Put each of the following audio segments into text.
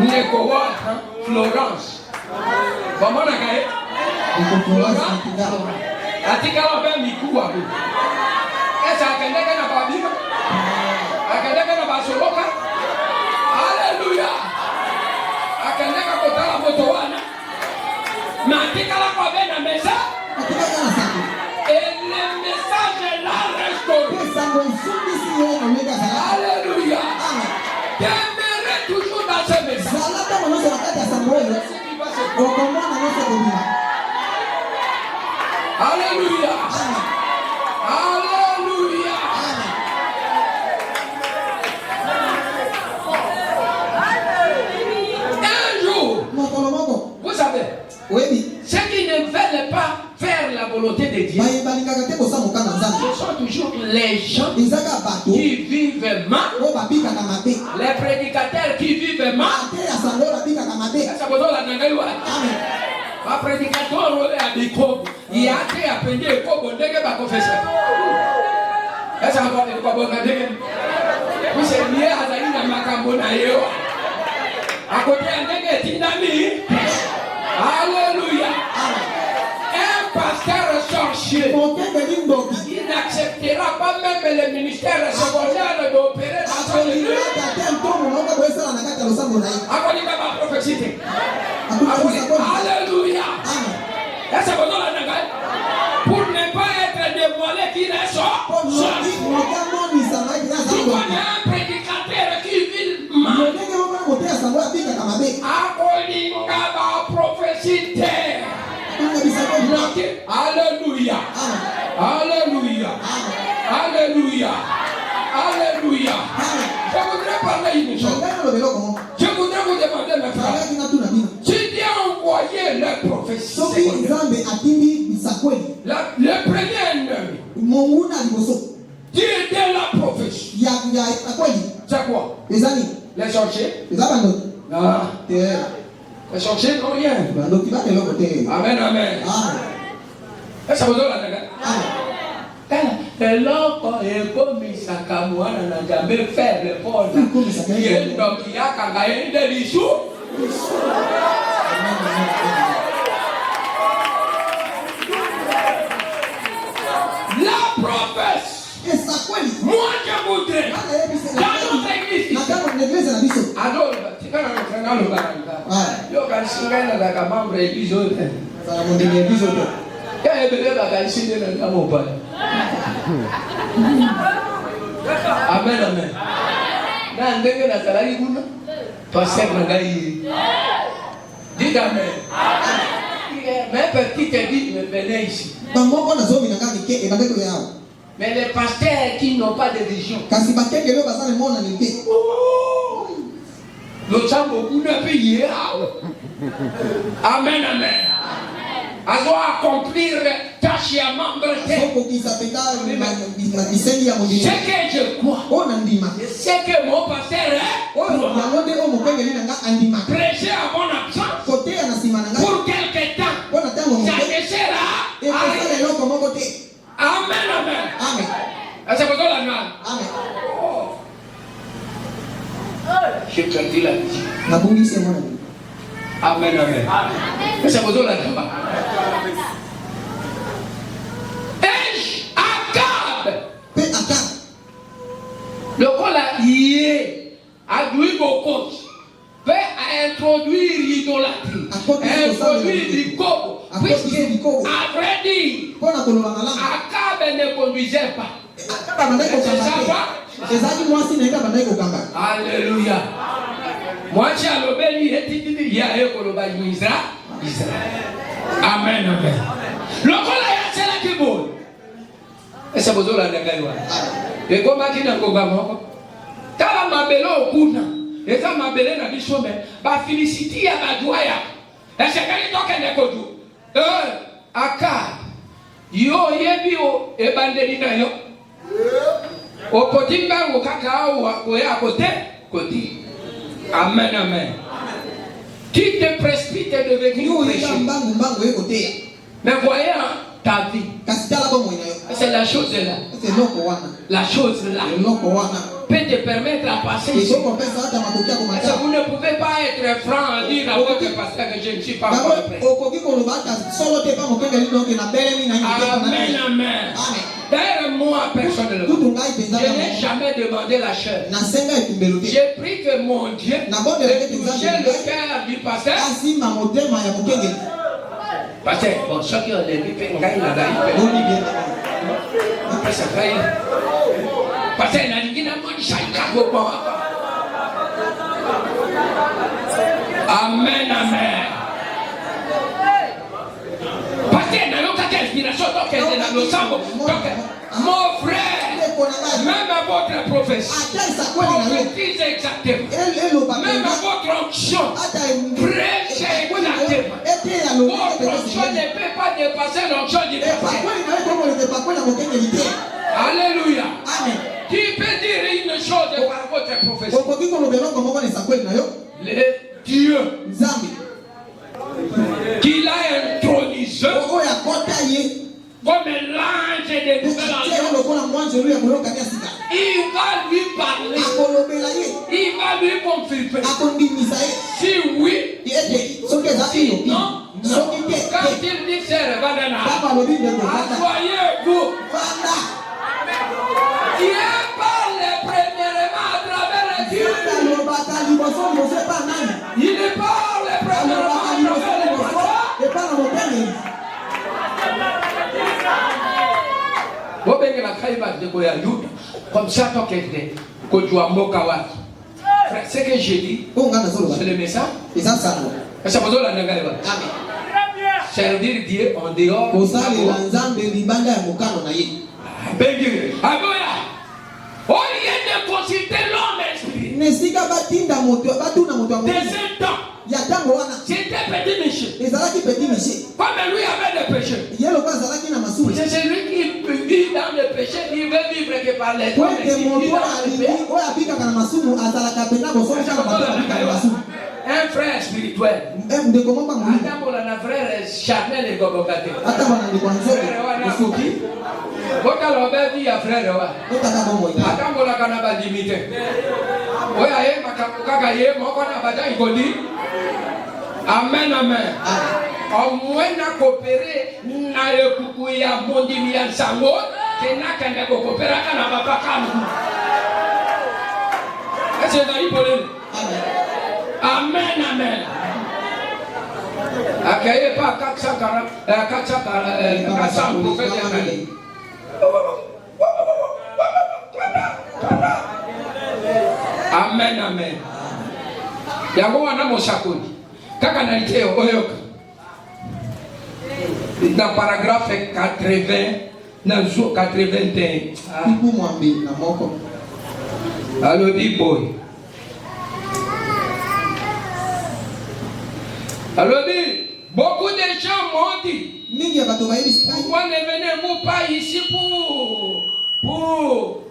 Nekowata Florence. Comment on a gagné? Atika wabe miku wabe. Esa akendeka na babima. Akendeka na basoloka. Alléluia. Akendeka kotala moto wana. Mais atika la wabe na mesa. Et le message là restauré. Alléluia. Demeurer toujours dans ce message. Alléluia. Alléluia. Un jour, vous savez, ceux qui ne veulent pas faire la volonté de Dieu, ce sont toujours les gens qui vivent mal, les prédicateurs qui vivent mal. Ma prédicateur a dit il a été appelé comme ndege ba confesseur. Est-ce que vous avez quoi ndege? Vous c'est lié à zaina makambo na yo. À côté ndege tindami. Alléluia. Un pasteur sorcier. Il n'acceptera pas même le ministère secondaire d'opérer dans son lieu. À prophétie. Alléluia. Est-ce que vous avez pour ne pas être dévoilé qu'il est sorti. Tu connais un prédicateur qui vit mal. Alléluia. Alléluia. Alléluia. Alléluia. Je voudrais parler une chose. Je voudrais vous demander, mes frères, si Dieu a envoyé le prophète, le premier Dieu était la prophétie. C'est quoi? Les sorciers? Ah. Les sorciers n'ont rien. Amen, amen. Est-ce que vous avez la et l'homme est comme Sakamouana n'a jamais fait le pôle. Il y a donc il y a quand il y a des sous. La promesse. Moi je voudrais. Dans notre église. Alors, tu vas dans le bar. Yo quand je suis dans la membre église autre. Ça va monter l'église autre. Quand il y a des gens qui sont dans mon père. Amen, amen. Na ndenge na salari kuna. Pasteur Nangai. Dites amen. Mais petit te dit venez ici. Mais les pasteurs qui n'ont pas de vision. Le champ beaucoup ne peut y Amen, amen. À doit accomplir tâche à membre. Ce que je crois, c'est que mon pasteur prêcher à mon absence pour quelque temps. Ça ne sera. Amen, amen. Est-ce que vous avez la main? Je perds la vie. Amen, amen. Est-ce que vous avez la main? Le col a doué beaucoup. Peut introduire l'idolâtrie. Introduire l'icône. Puisque, à vrai dire, Akab ne conduisait pas. Alléluia. Moi, j'ai l'obéi et il y a un Israël. Amen, amen. Le col a c'est là qui boule. Et ça vous donne la dégaine. Et comment qui n'a pas gagné? Tala mabelo okuna. Et ça mabele na bisome. Ba félicité ya ba joya. Et c'est quand il toque ne kodu. Aka. Yo yebi o e bandeli na yo. O potimba o kaka o ya côté côté. Amen, amen. Qui te précipite de venir pécher? Mais voyez ta vie. C'est la chose là. La chose là. peut te permettre à passer ici. Vous ne pouvez pas être franc à dire à votre pasteur que je ne suis pas encore prêt. Amen, amen. D'ailleurs, moi, personnellement, je n'ai jamais demandé la chair. J'ai pris que mon Dieu ait touché le cœur du pasteur. Pasteur, bon, ce qui est pasteur, amen, amen. Pasteur, mon frère, même à votre prophétie, prophétise exactement. Même à votre onction, prêchez exactement. Votre onction ne peut pas dépasser l'onction du pasteur. Alléluia. Amen. Qui peut dire une chose par votre prophétie? Le Dieu qu'il a intronisé comme l'ange de nouvelle alliance, il va lui parler, il va lui confirmer si oui, si non. Quand il dit c'est asseyez-vous. Dieu parle premièrement à travers les dieux. Il parle premièrement à travers les comme ça, ce que j'ai dit, c'est le message. Servir Dieu en dehors. Au lieu de consulter l'homme esprit, des temps, c'était petit méché. Comme lui avait des péchés, c'est celui qui vit dans le péché, il veut vivre que par les hommes. Un frère spirituel. Un frère charnel et gobokate. Amen, amen. Au moins, na coopéré, na kukuya bondi miyan sango, kena kende coopérer kana papa kamu. Est-ce que vous avez amen, amen. Accueillez pas 400 prophètes. Amen, amen. Yango wana mosakoni. Kaka na liteo oyoka. Dans paragraphe 80, dans 81. Allo dit boy. Alors dit, beaucoup de gens m'ont dit, pourquoi ne venez-vous pas ici pour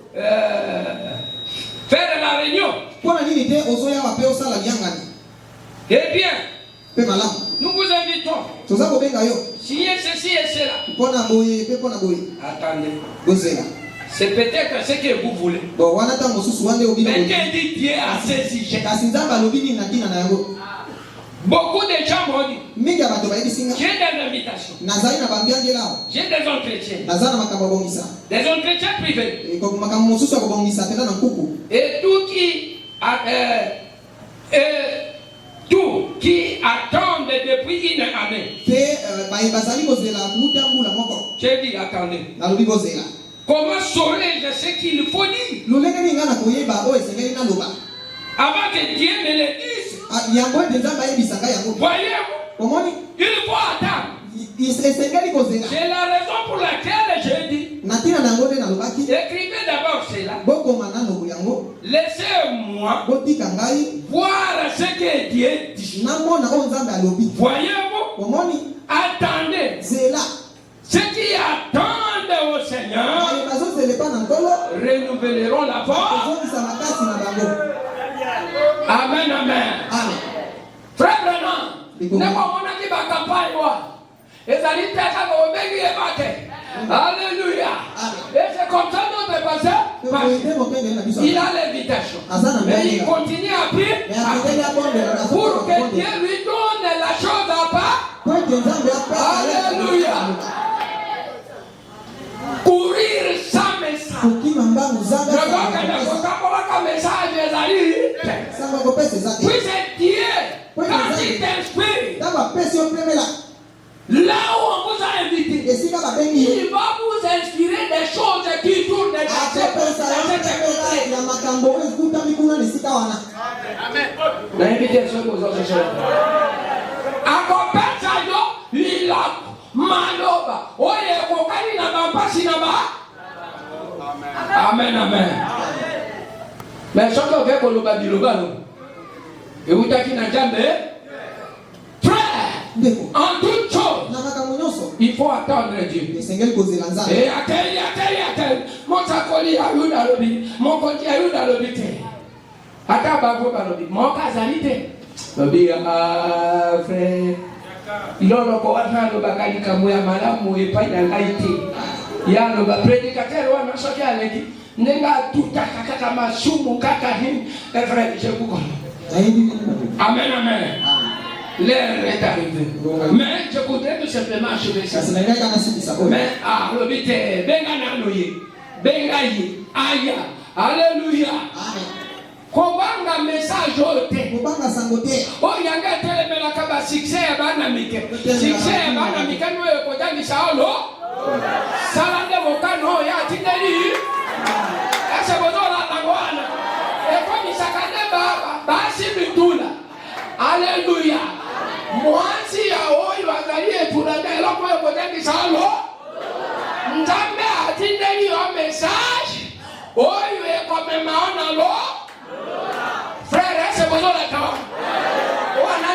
faire la réunion? Eh bien, nous vous invitons. Signez ceci et cela. Attendez. C'est peut-être ce que vous voulez. Mais qu'est-ce que Dieu a saisi? Beaucoup de gens m'ont dit, j'ai des invitations, j'ai des entretiens, des entretiens privés, et tout qui attendent depuis une année. J'ai dit, attendez. Comment saurais-je ce qu'il faut dire avant que Dieu me le dise? Voyez-vous, il faut attendre. C'est la raison pour laquelle j'ai dit, écrivez d'abord cela. Laissez-moi voir ce que Dieu dit. Voyez-vous, attendez. Ceux qui attendent au Seigneur renouvelleront la force. Amen, amen. Frère Branham, ne comprends qui va campagne moi. Et ça dit peut-être qu'on va Alléluia. Et c'est comme ça notre pasteur. Il a l'invitation. Mais il continue à prier pour que Dieu lui donne la chose à part. Alléluia. Courir sans message. Oui, c'est Dieu. Quand il t'inspire, là où on vous a invité, il va vous inspirer des choses qui tournent dans cette l'invitation aux autres choses. Il a maloba. Oye, kokani na bampasi na ba. Amen, amen. Mais soto ke koloba biloba no. Et vous taki na jambe. Frère, en toute chose, il faut attendre Dieu. Et attends. Mon sakoli ayuda lobi, mon konti ayuda lobi te. Ata babo balobi, mon kazalite. Lobi frère. Ilolo kwa watu bakali kamuya malamu epaida ngaite. Yalo ba predicateur wana soki aleki. Nenga tutaka kaka masumu kaka him. Frère, je vous connais. Amen, amen. L'heure est arrivée. Mais je voudrais tout simplement achever ça. Mais, l'obité, benga nanoye, benga yi, aya, alléluia. Kobanga message ote. Oh, yanga telemela kaba succès ya bana mike. Succès ya bana mike noye kotani saolo. Salande mokano ya tindeli. Ese bozola nangwana. Eko misakane baba, basi bitula. Alléluia. Mwanzi ya oyo angalie tunanga eloko yo kotani saolo. Nzambe atindeli yo message. Oyo ekomemaona lo. Frère, c'est besoin de toi. On a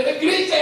l'église